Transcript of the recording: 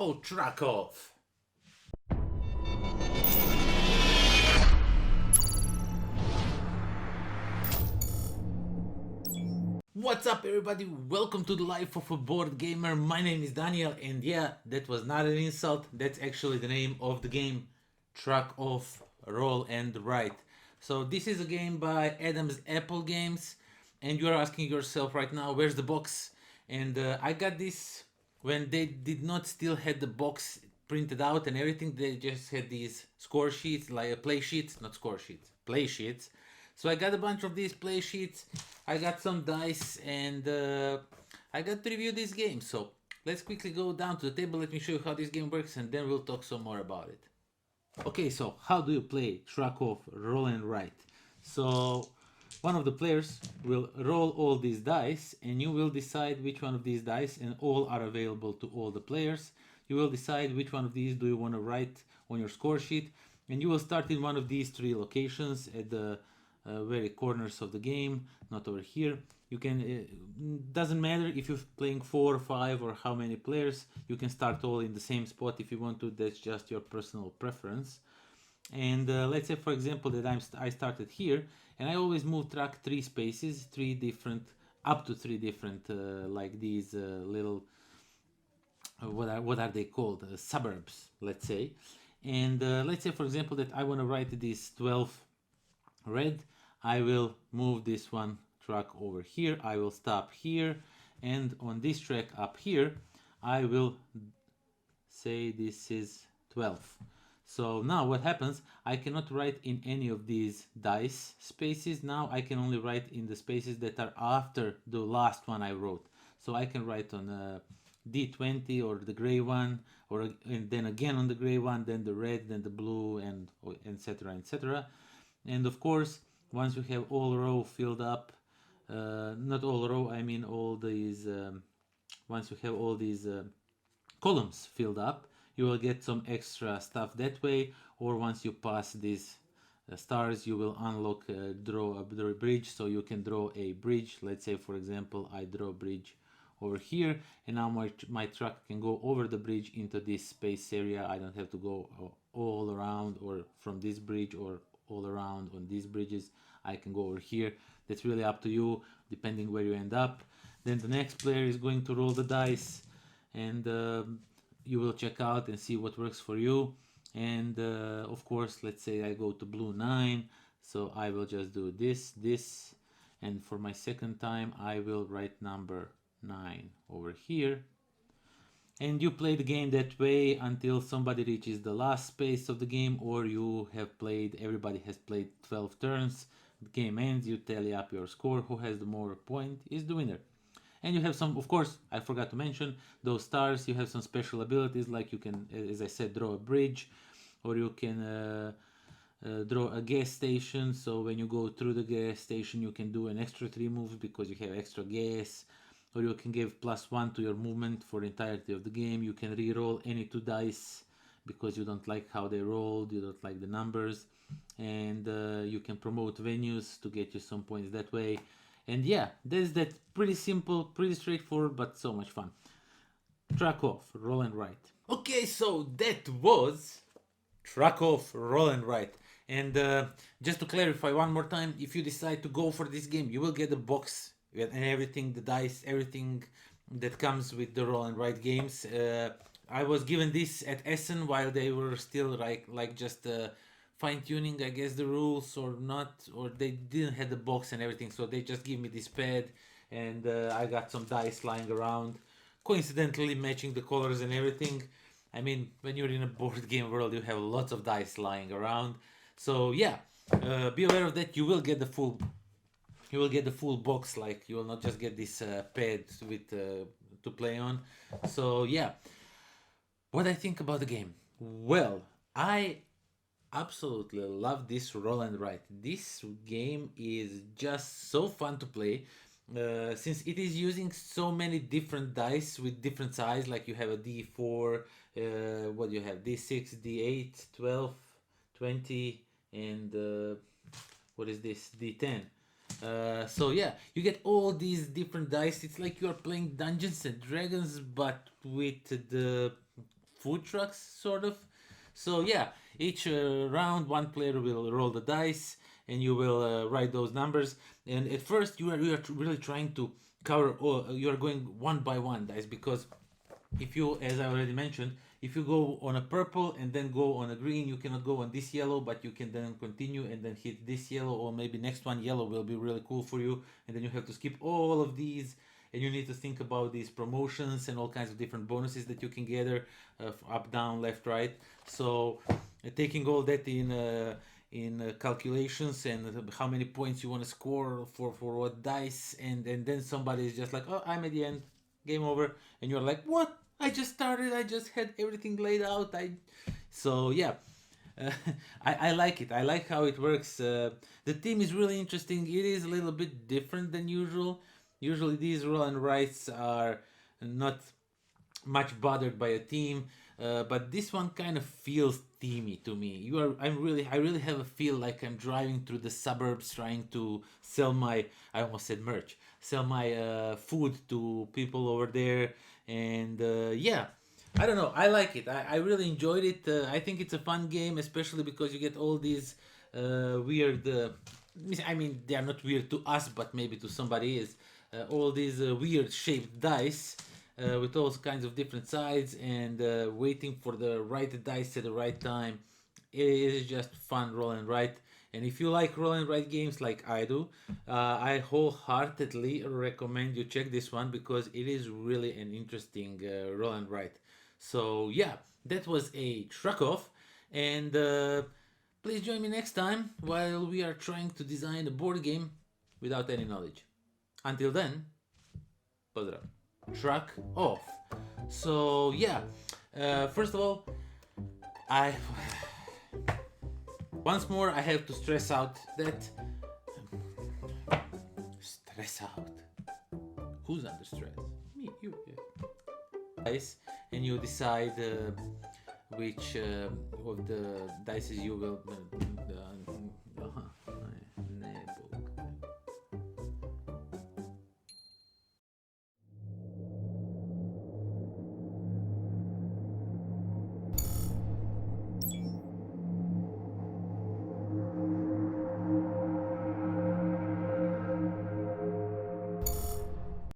Oh, truck off! What's up, everybody? Welcome to the life of a board gamer. My name is Daniel, and yeah, that was not an insult. That's actually the name of the game, Truck Off, Roll and Write. So this is a game by Adam's Apple Games, and you are asking yourself right now, where's the box? And I got this when they did not still had the box printed out and everything. They just had these score sheets, like play sheets, not score sheets, play sheets. So I got a bunch of these play sheets. I got some dice, and I got to review this game. So let's quickly go down to the table. Let me show you how this game works, and then we'll talk some more about it. Okay, so how do you play Truck Off, Roll and Write? So one of the players will roll all these dice, and you will decide which one of these dice, and all are available to all the players. You will decide which one of these do you want to write on your score sheet, and you will start in one of these three locations at the very corners of the game, not over here. You can doesn't matter if you're playing 4 or 5 or how many players. You can start all in the same spot if you want to. That's just your personal preference. And let's say, for example, that I started here, and I always move track 3 spaces, 3 different, up to 3 different, like these little what are they called, suburbs, let's say. And let's say, for example, that I want to write this 12 red. I will move this one track over here. I will stop here, and on this track up here I will say this is 12. So now what happens, I cannot write in any of these dice spaces. Now I can only write in the spaces that are after the last one I wrote. So I can write on D20 or the gray one, or and then again on the gray one, then the red, then the blue, and etc, etc. And of course, once you have all row filled up, not all row, I mean all these, once you have all these columns filled up, you will get some extra stuff that way. Or once you pass these stars, you will unlock draw a bridge, so you can draw a bridge. Let's say, for example, I draw a bridge over here, and now my truck can go over the bridge into this space area. I don't have to go all around or from this bridge or all around on these bridges. I can go over here. That's really up to you, depending where you end up. Then the next player is going to roll the dice, and you will check out and see what works for you. And of course, let's say I go to blue 9, so I will just do this, and for my second time I will write number 9 over here. And you play the game that way until somebody reaches the last space of the game, or everybody has played 12 turns. The game ends, you tally up your score. Who has the more point is the winner. And you have some, of course, I forgot to mention, those stars, you have some special abilities, like you can, as I said, draw a bridge, or you can draw a gas station. So when you go through the gas station, you can do an extra 3 moves because you have extra gas. Or you can give +1 to your movement for the entirety of the game. You can re-roll any 2 dice because you don't like how they rolled, you don't like the numbers. And you can promote venues to get you some points that way. And yeah, that pretty simple, pretty straightforward, but so much fun. Truck Off, Roll and Write. Okay, so that was Truck Off, Roll and Write. And just to clarify one more time, if you decide to go for this game, you will get a box and everything, the dice, everything that comes with the Roll and Write games. I was given this at Essen while they were still like just fine-tuning, I guess, the rules or not, or they didn't have the box and everything, so they just give me this pad, and I got some dice lying around, coincidentally matching the colors and everything. I mean, when you're in a board game world, you have lots of dice lying around. So yeah, be aware of that. You will get the full box. Like, you will not just get this pad with to play on. So yeah, what I think about the game? Well, I absolutely love this Roll and Write. This game is just so fun to play. Since it is using so many different dice with different size, like you have a d4, what do you have, d6, d8, 12, 20, and what is this, d10. So yeah, you get all these different dice. It's like you are playing Dungeons and Dragons, but with the food trucks, sort of. So yeah, each round one player will roll the dice, and you will write those numbers. And at first you are really trying to cover all. You are going one by one dice, because if you, as I already mentioned, if you go on a purple and then go on a green, you cannot go on this yellow, but you can then continue and then hit this yellow, or maybe next one yellow will be really cool for you, and then you have to skip all of these, and you need to think about these promotions and all kinds of different bonuses that you can gather, up, down, left, right. So taking all that in calculations, and how many points you want to score for what dice, and then somebody is just like, oh, I'm at the end, game over, and you're like, what? I just started, I just had everything laid out. So yeah, uh, I like it. I like how it works. The team is really interesting. It is a little bit different than usual. Usually these roll and writes are not much bothered by a team, but this one kind of feels teamy to me. I really have a feel like I'm driving through the suburbs trying to sell my, I almost said merch, sell my food to people over there, and yeah. I don't know. I like it. I really enjoyed it. I think it's a fun game, especially because you get all these weird. I mean, they are not weird to us, but maybe to somebody is. All these weird shaped dice with all kinds of different sides, and waiting for the right dice at the right time. It is just fun roll and write. And if you like roll and write games like I do, I wholeheartedly recommend you check this one, because it is really an interesting roll and write. So yeah, that was a truck off, and please join me next time while we are trying to design a board game without any knowledge. Until then, pozdrav. Truck off. So yeah, first of all, I once more I have to stress out that stress out. Who's under stress? Me, you. Yeah. And you decide which of the dice you will